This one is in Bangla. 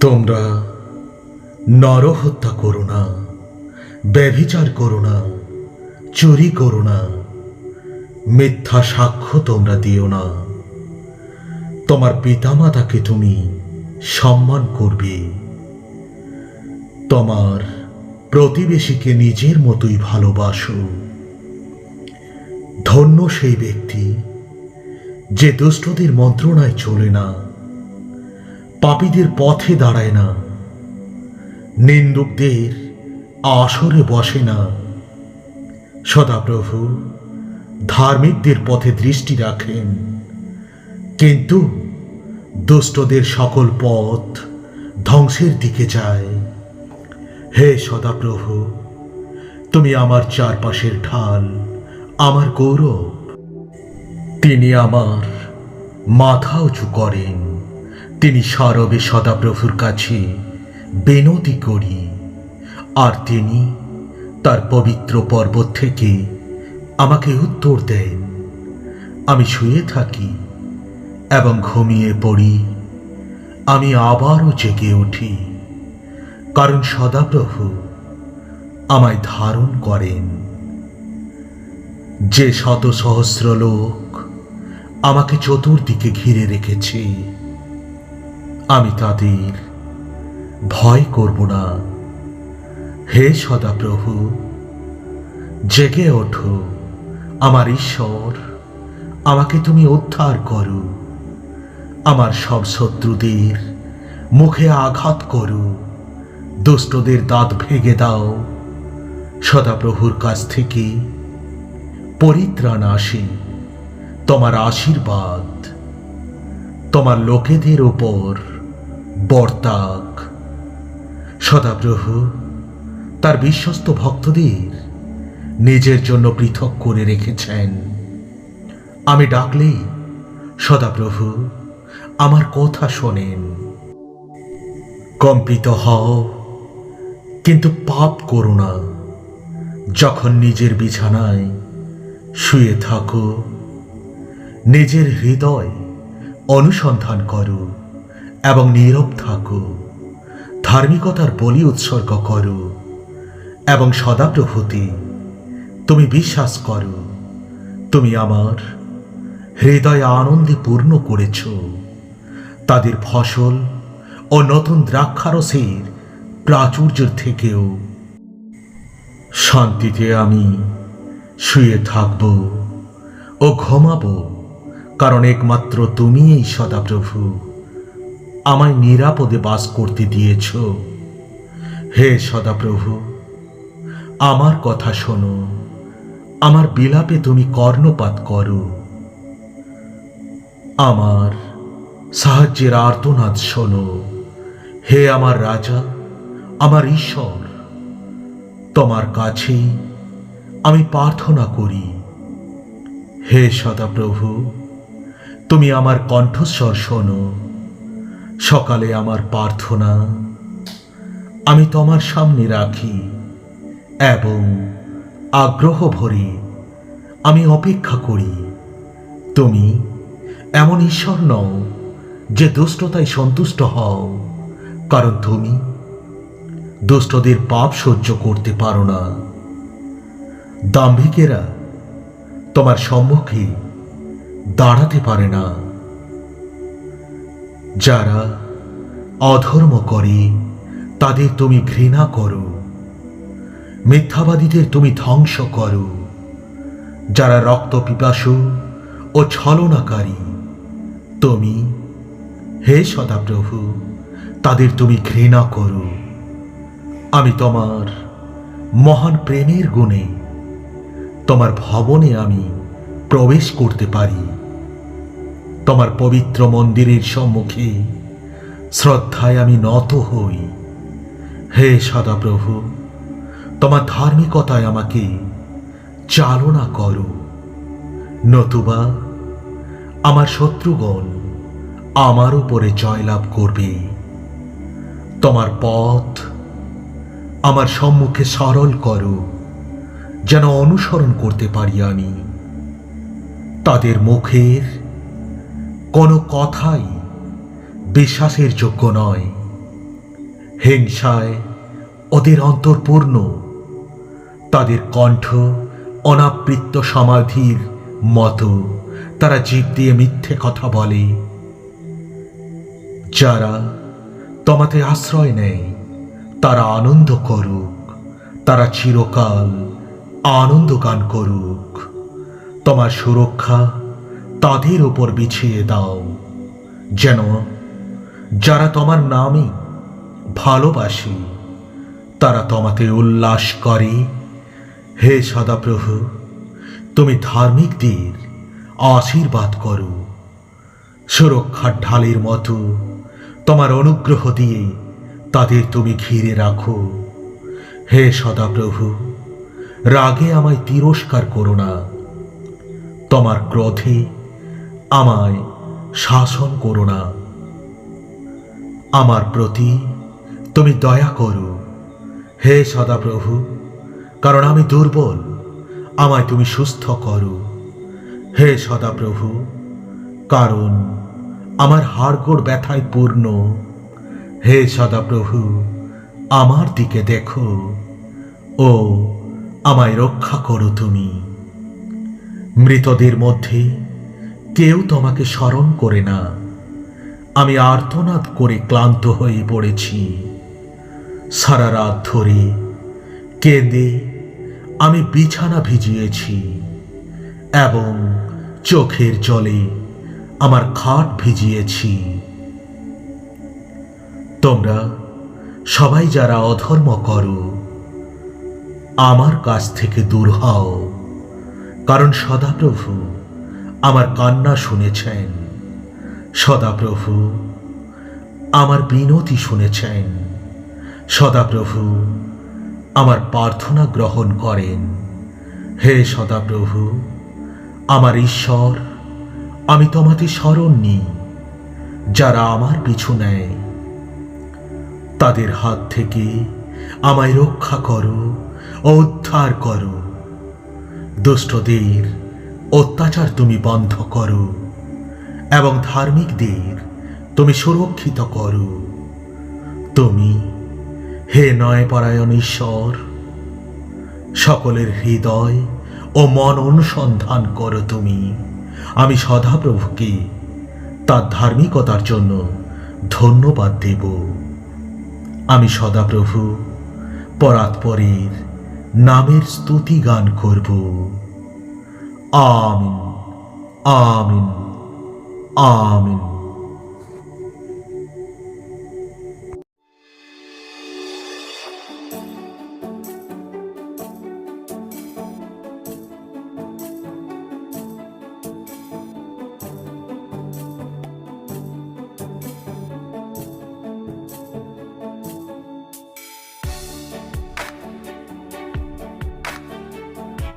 তোমরা নরহত্যা করো না, ব্যভিচার করো না, চুরি করো না, মিথ্যা সাক্ষ্য তোমরা দিও না। তোমার পিতামাতাকে তুমি সম্মান করবে। তোমার প্রতিবেশীকে নিজের মতোই ভালোবাসো। ধন্য সেই ব্যক্তি যে দুষ্টদের মন্ত্রণায় চলে না, পাপীদের পথে দাঁড়ায় না, নিন্দুকদের আসরে বসে না। সদাপ্রভু ধার্মিকদের পথে দৃষ্টি রাখেন, কিন্তু দুষ্টদের সকল পথ ধ্বংসের দিকে যায়। হে সদাপ্রভু, তুমি আমার চারপাশের ঢাল, আমার গৌরব। তিনি আমার মাথা উঁচু করেন। তিনি সরবে সদাপ্রভুর কাছে বিনতি করি, আর তিনি তার পবিত্র পর্বত থেকে আমাকে উত্তর দেন। আমি শুয়ে থাকি এবং ঘুমিয়ে পড়ি, আমি আবারও জেগে উঠি, কারণ সদাপ্রভু আমায় ধারণ করেন। যে শত সহস্র লোক আমাকে চতুর্দিকে ঘিরে রেখেছে, আমি তাদের ভয় করব না। হে সদাপ্রভু, জেগে ওঠো আমার ঈশ্বর, আমাকে তুমি উদ্ধার করো। আমার সব শত্রুদের মুখে আঘাত করো, দুষ্টদের দাঁত ভেঙে দাও। সদাপ্রভুর কাছ থেকে পরিত্রাণ আসে, তোমার আশীর্বাদ তোমার লোকেদের ওপর বর্তাক। সদাপ্রভু তার বিশ্বস্ত ভক্তদের নিজের জন্য পৃথক করে রেখেছেন। আমি ডাকলেই সদাপ্রভু আমার কথা শোনেন। কম্পিত হও, কিন্তু পাপ করো না। যখন নিজের বিছানায় শুয়ে থাকো, নিজের হৃদয় অনুসন্ধান করো এবং নীরব থাকো। ধার্মিকতার বলি উৎসর্গ করো এবং সদাপ্রভুতে তুমি বিশ্বাস করো। তুমি আমার হৃদয় আনন্দে পূর্ণ করেছ। তাদের ফসল ও নতুন দ্রাক্ষারসের প্রাচুর্যের থেকেও শান্তিতে আমি শুয়ে থাকব ও ঘুমাবো, কারণ একমাত্র তুমি এই সদাপ্রভু আমায় নিরাপদে বাস করতে দিয়েছ। হে সদাপ্রভু, আমার কথা শোনো, আমার বিলাপে তুমি কর্ণপাত করো। আমার সাহায্যের আর্তনাদ শোনো। হে আমার রাজা, আমার ঈশ্বর, তোমার কাছেই আমি প্রার্থনা করি। হে সদাপ্রভু, তুমি আমার কণ্ঠস্বর শোনো। সকালে আমার প্রার্থনা আমি তোমার সামনে রাখি এবং আগ্রহ ভরে আমি অপেক্ষা করি। তুমি এমন ঈশ্বর নও যে দুষ্টতায় সন্তুষ্ট হও, কারণ তুমি দুষ্টদের পাপ সহ্য করতে পারো না। দাম্ভিকেরা তোমার সম্মুখে দাঁড়াতে পারে না। যারা অধর্ম করে তাদের তুমি ঘৃণা করো, মিথ্যাবাদীদের তুমি ধ্বংস করো। যারা রক্ত পিপাসু ও ছলনাকারী, তুমি হে সদাপ্রভু তাদের তুমি ঘৃণা করো। আমি তোমার মহান প্রেমের গুণে তোমার ভবনে আমি প্রবেশ করতে পারি। তোমার পবিত্র মন্দিরের সম্মুখে শ্রদ্ধায় আমি নত হই। হে সদাপ্রভু, তোমার ধার্মিকতায় আমাকে চালনা করো, নতুবা আমার শত্রুগণ আমার উপরে জয়লাভ করবে। তোমার পথ আমার সম্মুখে সরল করো, যেন অনুসরণ করতে পারি আমি। তাদের মুখের কোনো কথাই বিশ্বাসের যোগ্য নয়, হিংসায় ওদের অন্তর পূর্ণ, তাদের কণ্ঠ অনাবৃত্ত সমাধির মতো, তারা জিভ দিয়ে মিথ্যে কথা বলে। যারা তোমাতে আশ্রয় নেয় তারা আনন্দ করুক, তারা চিরকাল আনন্দ গান করুক। তোমার সুরক্ষা তাদের উপর বিছিয়ে দাও, যেন যারা তোমার নামে ভালোবাসে তারা তোমাতে উল্লাস করে। হে সদাপ্রভু, তুমি ধার্মিকদের আশীর্বাদ করো, সুরক্ষার ঢালের মতো তোমার অনুগ্রহ দিয়ে তাদের তুমি ঘিরে রাখো। হে সদাপ্রভু, রাগে আমায় তিরস্কার করো না, তোমার ক্রোধে আমায় শাসন করো না। আমার প্রতি তুমি দয়া করো, হে সদাপ্রভু, কারণ আমি দুর্বল, আমায় তুমি সুস্থ করো। হে সদাপ্রভু, কারণ আমার হাড়গোড় ব্যথায় পূর্ণ। হে সদাপ্রভু, আমার দিকে দেখো ও আমায় রক্ষা করো তুমি। মৃতদের মধ্যে কেউ তোমাকে স্মরণ করে না, আমি আর্তনাদ করে ক্লান্ত হয়ে পড়েছি। সারা রাত ধরে কেঁদে আমি বিছানা ভিজিয়েছি এবং চোখের জলে আমার খাট ভিজিয়েছি। তোমরা সবাই যারা অধর্ম করো আমার কাছ থেকে দূর হও, কারণ সদাপ্রভু আমার কান্না শুনেছেন। সদাপ্রভু আমার বিনতি শুনেছেন। সদাপ্রভু আমার প্রার্থনা গ্রহণ করেন। হে সদাপ্রভু, আমার ঈশ্বর, আমি তোমাতে শরণ নিই। যারা আমার পিছু নেয় তাদের হাত থেকে আমায় রক্ষা করো ও উদ্ধার করো। দুষ্টদের অত্যাচার তুমি বন্ধ করো এবং ধার্মিকদের তুমি সুরক্ষিত করো। তুমি হে ন্যায়পরায়ণ ঈশ্বর, সকলের হৃদয় ও মন অনুসন্ধান করো তুমি। আমি সদাপ্রভুকে তার ধার্মিকতার জন্য ধন্যবাদ দেব। আমি সদাপ্রভু পরাৎপরের নামের স্তুতি গান করব। আমিন, আমিন, আমিন।